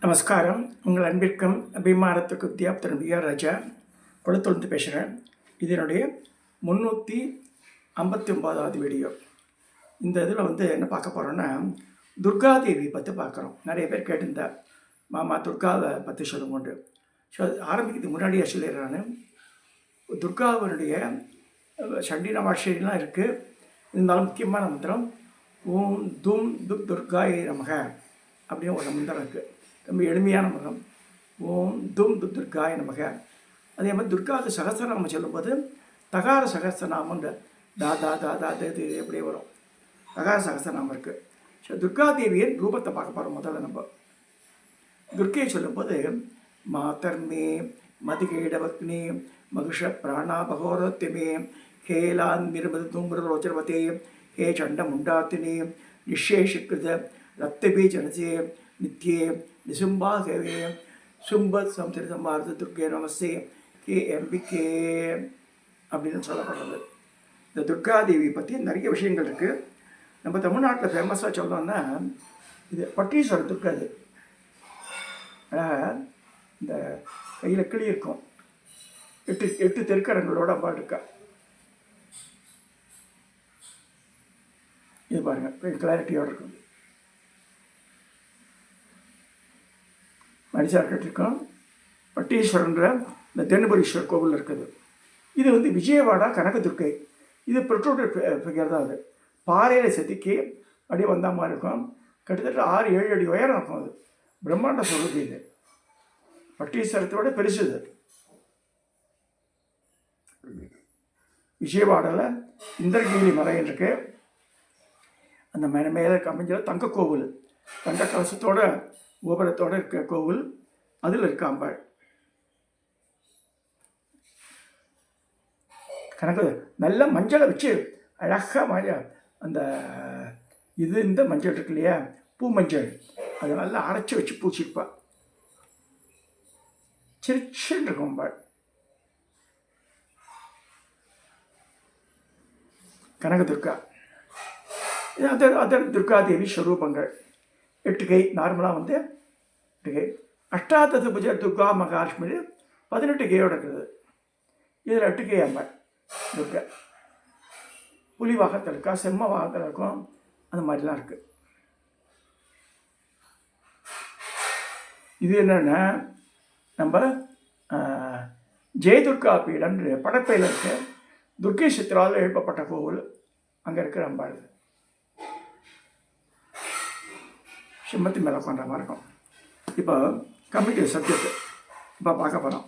நமஸ்காரம். உங்கள் அன்பிற்கும் அபிமானத்துக்கு வித்யாப்தன் விஆர் ராஜா குளத்தொழுந்து பேசுகிறேன். இதனுடைய 359வது வீடியோ. இந்த இதில் என்ன பார்க்க போகிறோன்னா, துர்காதேவி பற்றி பார்க்குறோம். நிறைய பேர் கேட்டிருந்தா மாமா துர்காவை பற்றி சொல்லுங்கொண்டு. ஸோ ஆரம்பிக்கிறதுக்கு முன்னாடியே சொல்லிடுறான். துர்காவனுடைய சண்டி நவாஷெல்லாம் இருக்குது. இருந்தாலும் முக்கியமான மந்திரம் ஓம் தும் துர்காயை நமக அப்படின்னு ஒரு மந்திரம் இருக்குது. ரொம்ப எளிமையான மந்திரம். ஓம் தும் துர்காய நமக. அதே மாதிரி துர்காவுக்கு சகஸ்ரநாமம் சொல்லும்போது தகார சகஸ்ரநாமன்ற தா தா தா தா இது எப்படியே வரும். தகார சகஸ்ரநாமம் இருக்குது. ஸோ துர்காதேவியின் ரூபத்தை பார்க்க போகிறோம். முதல்ல நம்ம துர்க்கையை சொல்லும்போது மாதர்மே மதிகேடவக்னி மகிஷ பிராணா பகோரத்திமே ஹேலான் நிர்மது தூம்பரோச்சரவதே ஹே சண்ட முண்டாத்தினி நிஷேஷிகிருத ரத்தபீஜனசே நித்யே நிசும்பாகவே சும்பத் சம்சரி சம்பாரத துர்கே நமஸ்தே கே எம்பிகே அப்படின்னு சொல்லப்படுறது. இந்த துர்காதேவி பற்றி நிறைய விஷயங்கள் இருக்குது. நம்ம தமிழ்நாட்டில் ஃபேமஸாக சொல்லணும்னா இது பட்டீஸ்வரர் துர்காது. இந்த கையில் கிளி இருக்கும். 8 தெற்கரங்களோட அம்பாள் இருக்கா. இது பாருங்கள், கிளாரிட்டியோடு இருக்கும். மணிசார் கட்டிருக்கோம். பட்டீஸ்வரன்ற இந்த தென்னுபுரீஸ்வரர் கோவில் இருக்குது. இது விஜயவாடா கனகதுர்க்கை. இது பெட்ரோல் ஃபிகர் தான். அது பாறையில் செதுக்கி அப்படியே வந்த மாதிரி இருக்கும். கிட்டத்தட்ட 6-7 அடி உயரம் இருக்கும். அது பிரம்மாண்ட சொரூபி. இது பட்டீஸ்வரத்தோட பெருசு. இது விஜயவாடாவில் இந்திரகீழி மலைன்னு இருக்கு. அந்த மேலே அமைஞ்ச தங்க கோவில், தங்க கலசத்தோட கோபுரத்தோடு இருக்க கோவில். அதில் இருக்க அம்பாள் கணக்கு நல்ல மஞ்சளை வச்சு அழகாக அந்த இந்த மஞ்சள் இருக்கு இல்லையா, பூ மஞ்சள், அதை நல்லா அரைச்சி வச்சு பூச்சிருப்பாள். சிரிச்சுன்னு இருக்கும் அம்பாள். கனகதுர்கா. அதர் துர்காதேவி ஸ்வரூபங்கள். 8 கை நார்மலாக 8 கை. அஷ்டாதச புஜ துர்கா மகாலட்சுமி 18 கையோடு இருக்குது. இதில் 8 கை அம்பாள் துர்கா. புலி வாகத்தில் இருக்கா, செம்ம வாகத்தில் இருக்கும். அந்த மாதிரிலாம் இருக்குது. இது என்னென்னா நம்ம ஜெயதுர்கா பீடம் படப்பையில் இருக்க துர்க்கை சித்திரால் எழுப்பப்பட்ட கோவில். அங்கே இருக்கிற அம்பாள் சிம்மத்தி மேலே உட்காண்ட மாதிரி இருக்கும். இப்போ கம்மிட்டி சப்ஜெக்ட் இப்போ பார்க்க போகிறோம்.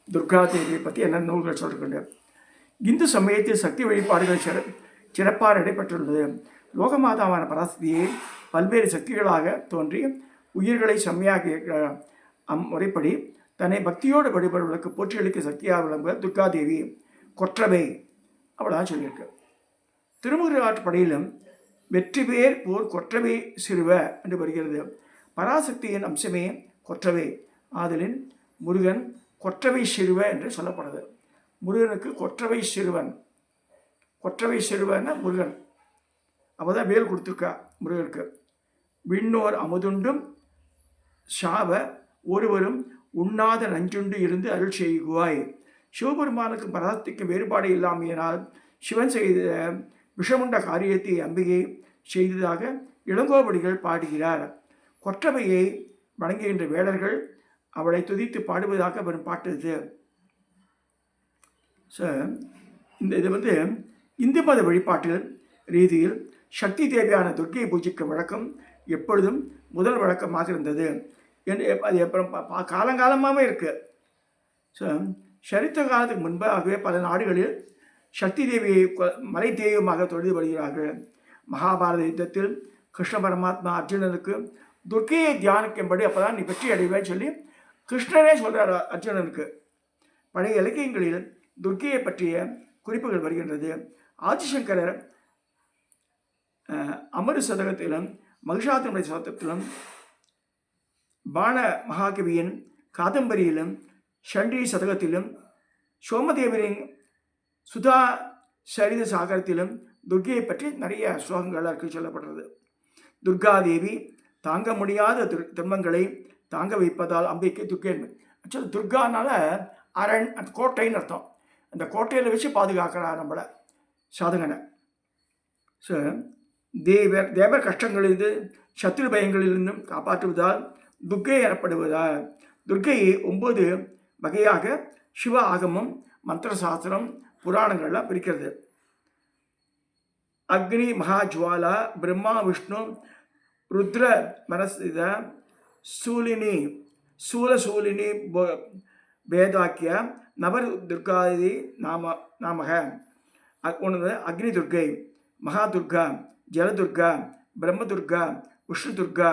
துர்காதேவியை பற்றி என்ன நூல்கள் சொல்லிருக்கின்ற. இந்து சமயத்தில் சக்தி வழிபாடுகள் சிறப்பாக நடைபெற்றுள்ளது. லோகமாதாவான பராசக்தியை பல்வேறு சக்திகளாக தோன்றி உயிர்களை செம்மையாகிய முறைப்படி தன்னை பக்தியோடு வழிபடுவதற்கு போற்றியளிக்க சக்தியாக விளங்குவ துர்காதேவி கொற்றவை அவ்வளோதான் சொல்லியிருக்கு. திருமுருகாற்றுப்படையிலும் வெற்றி பேர் போர் கொற்றவை சிறுவ என்று வருகிறது. பராசக்தியின் அம்சமே கொற்றவை ஆதலின் முருகன் கொற்றவை சிறுவ என்று சொல்லப்படுது. முருகனுக்கு கொற்றவை சிறுவன். கொற்றவை சிறுவன்னா முருகன். அவள் தான் வேல் கொடுத்துருக்கா முருகனுக்கு. விண்ணோர் அமுதுண்டும் சாவ ஒருவரும் உண்ணாத நஞ்சுண்டு இருந்து அருள் செய்குவாய். சிவபெருமானுக்கு பராசக்திக்கு வேறுபாடு இல்லாமையினால் சிவன் செய்த விஷமுண்ட காரியத்தை அம்பிகை செய்ததாக இளங்கோவடிகள் பாடுகிறார். கொற்றவையை வணங்குகின்ற வேடர்கள் அவளை துதித்து பாடுவதாக வரும் பாட்டு இது. ஸோ இது இந்து மத வழிபாட்டில் ரீதியில் சக்தி தேவையான துர்க்கையை பூஜிக்கும் வழக்கம் எப்பொழுதும் முதல் வழக்கமாக இருந்தது. அது அப்புறம் காலங்காலமாகவே இருக்குது. ஸோ சரித்த காலத்துக்கு முன்பாகவே பல நாடுகளில் சக்தி தேவியை மலை தெய்வமாக தொழுது வருகிறார்கள். மகாபாரத யுத்தத்தில் கிருஷ்ண பரமாத்மா அர்ஜுனனுக்கு துர்க்கையை தியானிக்கும்படி அப்போ தான் நீ வெற்றி அடைவேன்னு சொல்லி கிருஷ்ணனே சொல்கிறார் அர்ஜுனனுக்கு. பழைய இலக்கியங்களில் துர்க்கையை பற்றிய குறிப்புகள் வருகின்றது. ஆதிசங்கரர் அமரு சதகத்திலும் மகிஷாசுரனுடைய சதகத்திலும் பாண மகாகவியின் காதம்பரியிலும் சண்டி சதகத்திலும் சோமதேவரின் சுதா சரித சாகரத்திலும் துர்க்கையை பற்றி நிறைய ஸ்லோகங்கள் சொல்லப்படுறது. துர்காதேவி தாங்க முடியாத துன்பங்களை தாங்க வைப்பதால் அம்பிகை துர்க்கை. ஆக்சுவலி துர்கானால அரண், அந்த கோட்டைன்னு அர்த்தம். அந்த கோட்டையில் வச்சு பாதுகாக்கிறார் நம்மளை சாதகனை. ஸோ தேவர் கஷ்டங்களிலிருந்து சத்ரு பயங்களிலிருந்தும் காப்பாற்றுவதால் துர்க்கை எனப்படுவதால் துர்க்கையை 9 வகையாக சிவ ஆகமம், மந்திர சாஸ்திரம், புராணங்கள்லாம் பிரிக்கிறது. அக்னி மகாஜ்வாலா, பிரம்மா விஷ்ணு ருத்ர மனசித, சூலினி சூலசூலினி பேதாக்கிய நவர் துர்காதி நாமக. ஒன்று அக்னி துர்கை, மகா துர்கா, ஜலதுர்கா, பிரம்மதுர்கா, விஷ்ணு துர்கா,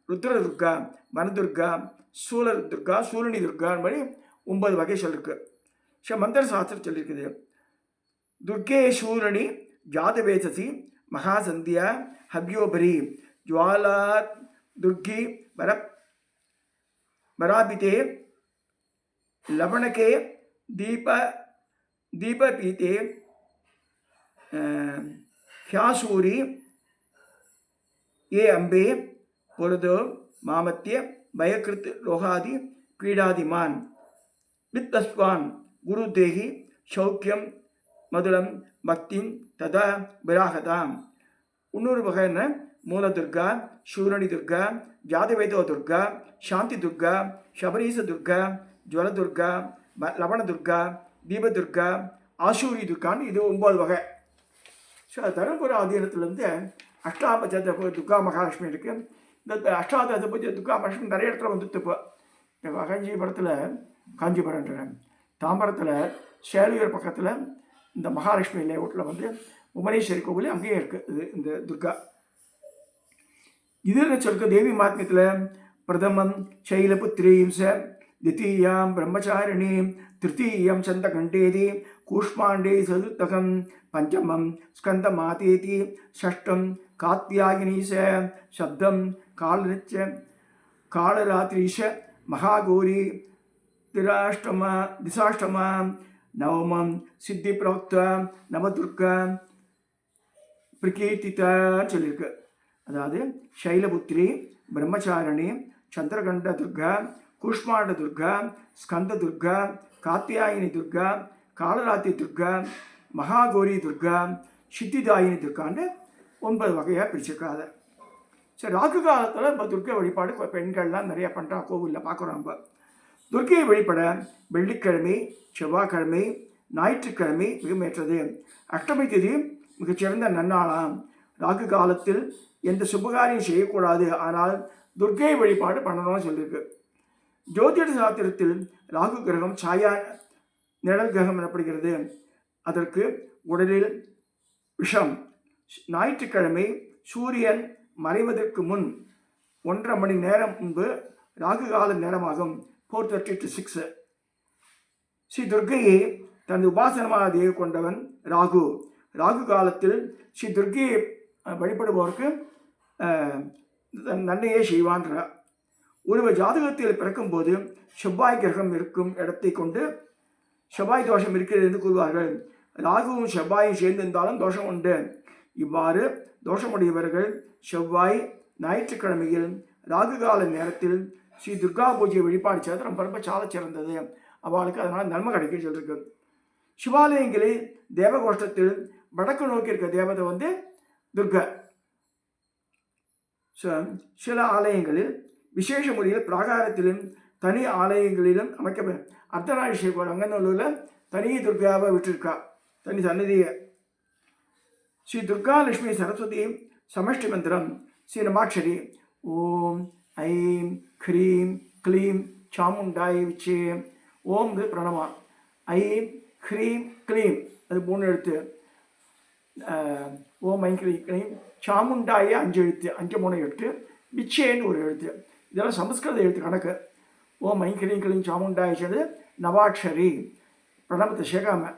ருத்ர துர்கா, வனதுர்கா, சூல துர்கா, சூலினி துர்கான்னு மாதிரி 9 வகை சொல்லிருக்கு. மந்திர சாஸ்திரம் சொல்லியிருக்குது. துர்கே சூலினி ஜாதவேசசி மகாசந்தியா ஹவ்யோபரி ஜுவாலா துர்கி வராபிதே லவணகே தீபபீதே ஹியாசூரி ஏ அம்பே பொருதோ மாமத்திய பயகிருத் லோகாதி பீடாதிமான் வித்வஸ்வான் குரு தேகி சௌக்கியம் மதுரம் பக்திம் ததா விராகதாம். இன்னொரு வகையான மூலதுர்கா, சூரணி துர்கா, ஜாதவேதோ துர்கா, சாந்தி துர்கா, சபரீச துர்கா, ஜுவலதுர்கா, லவண துர்கா, தீபதுர்கா, ஆசூரி துர்கான்னு இது 9 வகை. ஸோ தருமபுர ஆதீனத்துலேருந்து அஷ்டாபஜத துர்கா மகாலட்சுமி இருக்குது. இந்த அஷ்டாபஜ துர்கா மகாலட்சுமி நிறைய இடத்துல வந்துட்டு இப்போ காஞ்சிபுரம் தாம்பரத்தில் சேலையூர் பக்கத்தில் இந்த மகாலட்சுமி லேஅவுட்டில் வந்து உமனேஸ்வரி கோவில் அங்கேயே இருக்குது இந்த துர்கா. இதில் சொல்லிருக்க தேவி மாத்மியத்தில் பிரதமம் சைலபுத்ரீம் ச, தித்தீயாம் பிரம்மச்சாரிணீம், திருத்தீயம் சந்தகண்டேதி, கூஷ்மாண்டே சதுர்த்தகம், பஞ்சமம் ஸ்கந்தமாதேதி, ஷஷ்டம் காத்யாயினீச, சப்தம் காலரிச்ச காலராத்திரீஷ, மகாகௌரி திசாஷ்டமா, நவமம் சித்தி பிரவக்த நவதுர்கா பிரகீர்த்தித்தான்னு சொல்லியிருக்கு. அதாவது சைலபுத்திரி, பிரம்மச்சாரணி, சந்திரகண்ட துர்கா, கூஷ்மாண்ட துர்கா, ஸ்கந்த துர்கா, காத்தியாயினி துர்கா, காலராத்திரி துர்கா, மகாகௌரி துர்கா, சித்திதாயினி துர்கான்னு 9 வகையாக பிரிச்சிருக்காங்க. சரி, ராகு காலத்தில் இப்போ துர்க்கை வழிபாடு பெண்கள்லாம் நிறையா பண்ணுறா, கோவிலில் பார்க்குறோம். நம்ம துர்க்கையை வழிபட வெள்ளிக்கிழமை, செவ்வாய்க்கிழமை, ஞாயிற்றுக்கிழமை மிகமேற்றது. அஷ்டமி திதி மிகச்சிறந்த நன்னாளாம். ராகு காலத்தில் எந்த சுபகாரியம் செய்யக்கூடாது, ஆனால் துர்க்கை வழிபாடு பண்ணணும்னு சொல்லியிருக்கு. ஜோதிட சாஸ்திரத்தில் ராகு கிரகம் சாயா நிழல் கிரகம் எனப்படுகிறது. அதற்கு உடலில் விஷம். ஞாயிற்றுக்கிழமை சூரியன் மறைவதற்கு முன் 1.5 மணி நேரம் முன்பு ராகு கால நேரமாகும். 4:30 to 6. ஸ்ரீ துர்க்கையை தனது உபாசனமாக தேவி கொண்டவன் ராகு. ராகு காலத்தில் ஸ்ரீ துர்க்கையை வழிபடுபவருக்கு நன்மையே செய்வான்றார். ஒருவர் ஜாதகத்தில் பிறக்கும்போது செவ்வாய் கிரகம் இருக்கும் இடத்தை கொண்டு செவ்வாய் தோஷம் இருக்கிறது என்று கூறுவார்கள். ராகுவும் செவ்வாயும் சேர்ந்திருந்தாலும் தோஷம் உண்டு. இவ்வாறு தோஷமுடையவர்கள் செவ்வாய், ஞாயிற்றுக்கிழமையில் ராகு கால நேரத்தில் ஸ்ரீ துர்கா பூஜையை வழிபாடு செய்வது ரொம்ப ரொம்ப சால சிறந்தது. அவளுக்கு அதனால் நன்மை கிடைக்க சொல்லியிருக்கு. சிவாலயங்களில் தேவகோஷ்டத்தில் வடக்கு நோக்கி இருக்க தேவதை வந்து துர்கா. சில ஆலயங்களில் விசேஷ முறையில் பிராகாரத்திலும் தனி ஆலயங்களிலும் அமைக்கப்படும். அர்த்தநாரீஸ்வரர் அங்கநல்லூரில் தனி துர்காவை விட்டுருக்கா, தனி சன்னதியை. ஸ்ரீ துர்கா லட்சுமி சரஸ்வதி சமஷ்டி மந்திரம் ஸ்ரீ நமாட்சரி. ஓம் ஐம் ஹ்ரீம் க்ளீம் சாமுண்டாய் விச்சே. ஓம் பிரணவா. ஐம் ஹ்ரீம் க்ளீம் அது 3 எழுத்து. ஓம் ஐம் க்ளீம் க்ளீம் சாமுண்டாய 5 எழுத்து, 5 3 எழுத்து, விச்சேன்னு 1 எழுத்து. இதெல்லாம் சமஸ்கிருத எழுத்து கணக்கு. ஓம் ஐம் க்ளீம் க்ளீம் சாமுண்டாய் சொல்றது நவாட்சரி. பிரணவத்தை சேகாம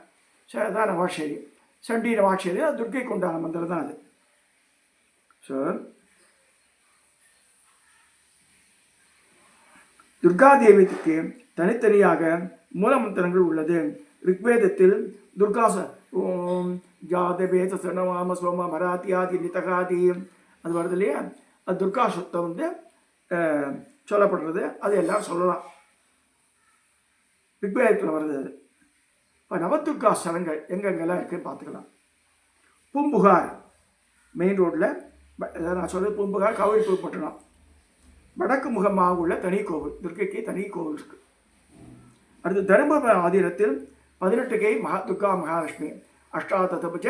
தான் நவாட்சரி. சண்டி நவாட்சரி அது துர்க்கைக்கு உண்டான மந்திரம் தான் அது. ஸோ துர்காதேவிக்கு தனித்தனியாக மூலமந்திரங்கள் உள்ளது. ரிக்வேதத்தில் துர்காச ஓம் ஜாதவேத சனவாம சோம மராத்தியாதி நிதகாதி அது வருது இல்லையா, அது துர்கா சுத்தம் வந்து சொல்லப்படுறது. அது எல்லோரும் சொல்லலாம். ரிக்வேதத்தில் வருது அது. இப்போ நவதுர்கா ஸ்தலங்கள் எங்கெங்கெல்லாம் இருக்குதுன்னு பார்த்துக்கலாம். பூம்புகார் மெயின் ரோட்டில், நான் சொல்கிறது பூம்புகார் காவிரிப்பட்டினம் வடக்கு முகமாக உள்ள தனி கோவில், துர்க்கைக்கு தனி கோவில் இருக்குது. அடுத்து தருமபுரம் ஆதீனத்தில் 18 கை துர்கா மகாலட்சுமி, அஷ்டாதசபுஜ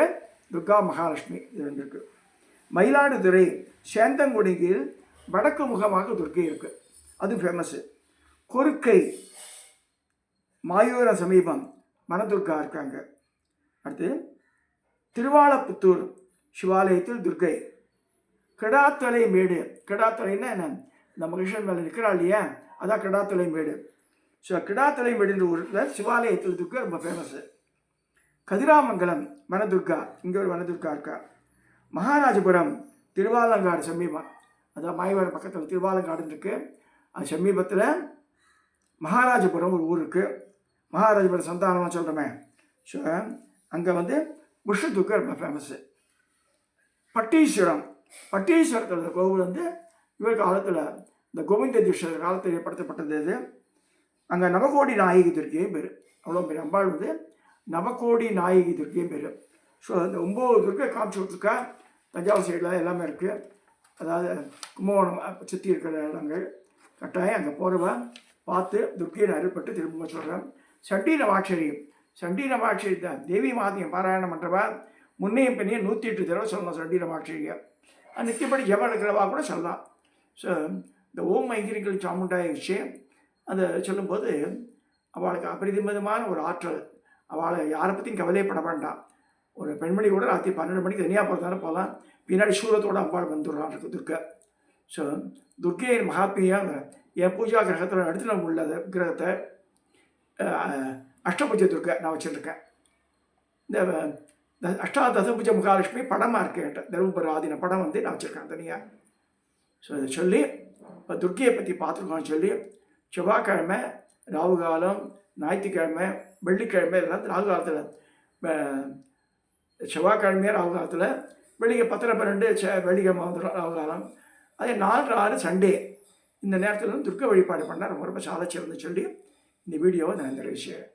துர்கா மகாலட்சுமி இது இருக்குது. மயிலாடுதுறை சேந்தங்குடியில் வடக்கு முகமாக துர்க்கை இருக்குது, அது ஃபேமஸ்ஸு. கொருக்கை மாயூர சமீபம் மனதுர்கா இருக்காங்க. அடுத்து திருவாலப்புத்தூர் சிவாலயத்தில் துர்க்கை. கிடாத்தலை மேடு, கிடாத்தலைன்னா என்ன, இந்த மகிஷன் மேலே நிற்கிறா இல்லையா, அதான் கிடாத்தலை மேடு. ஸோ கிடாத்தலை மேடுன்ற ஊரில் சிவாலயத்தில் துர்க்கை ரொம்ப ஃபேமஸ்ஸு. கதிராமங்கலம் வனதுர்கா, இங்கே ஒரு வனதுர்கா இருக்கா. மகாராஜபுரம் திருவாலங்காடு சமீபம், அதான் மாயவரம் பக்கத்தில் திருவாலங்காடுன்னு இருக்குது, அது சமீபத்தில் மகாராஜபுரம் ஒரு ஊர் இருக்குது. மகாராஜபுரம் சந்தானம்னு சொல்கிறோமே, ஸோ அங்கே வந்து விஷ்ணு துர்க்கை ரொம்ப ஃபேமஸ்ஸு. பட்டீஸ்வரம், பட்டீஸ்வரத்தில் கோவில் வந்து இவர் காலத்தில் இந்த கோவிந்த தீட்சர் காலத்தில் ஏற்படுத்தப்பட்டது. இது அங்கே நவகோடி நாயகி துர்க்கையும் பேர், அவ்வளோ பேர். அம்பாள் வந்து நவகோடி நாயகி துர்க்கையும் பேர். ஸோ அந்த 9 துர்க்கை காமிச்சு விட்ருக்கா. தஞ்சாவூர் சைடில் எல்லாமே இருக்குது. அதாவது கும்பகோணம் சுற்றி இருக்கிற இடங்கள். கட்டாயம் அங்கே போகிறவ பார்த்து துர்க்கையை அருள்பட்டு திரும்ப சொல்கிறேன். சண்டீரமாட்சரி, சண்டீரமாட்சரி தான் தேவி மாதியம் பாராயணம் பண்ணுறவா முன்னையும் பின்னையும் 108 தடவை சொல்லலாம் சண்டீரமாட்சரியை. நித்தியப்படி ஜபம் எடுக்கிறவா கூட சொல்லலாம். ஸோ இந்த ஓம் ஐங்கிரிகள் சாமுண்டாய விஷயம் அதை சொல்லும்போது அவளுக்கு அபரிமிதமான ஒரு ஆற்றல். அவளை யாரை பற்றியும் கவலைப்பட வேண்டாம். ஒரு பெண்மணி கூட ராத்திரி 12 மணிக்கு தனியாக போகிறதால போகலாம், பின்னாடி சூரத்தோடு அம்பாள் வந்துடுறான் துர்க்கை. ஸோ துர்க்கையின் மகாத்மியம் என் பூஜா கிரகத்தில் எடுத்து நம்ம உள்ள விக்கிரகத்தை அஷ்டபுஜ துர்க்கை நான் வச்சுருக்கேன். இந்த அஷ்டாதசபுஜ மகாலட்சுமி படமாக இருக்கேன், தருமபுரம் ஆதீன படம் வந்து நான் வச்சுருக்கேன் தனியாக. ஸோ இதை சொல்லி இப்போ துர்க்கையை பற்றி பார்த்துருக்கோன்னு சொல்லி, செவ்வாய்க்கிழமை ராகுகாலம், ஞாயிற்றுக்கிழமை, வெள்ளிக்கிழமை எல்லாம் ராகுகாலத்தில், செவ்வாய்க்கிழமையே ராகுகாலத்தில், வெள்ளிக்கை 10:12 வெள்ளிக்கிழமை வந்துடும் ராகுகாலம். அதே 4/6 சண்டே இந்த நேரத்தில் துர்க்கை வழிபாடு பண்ணால் ரொம்ப ரொம்ப சாலச்சியம்னு சொல்லி இந்த வீடியோவை நான் நிறைவு செய்கிறேன்.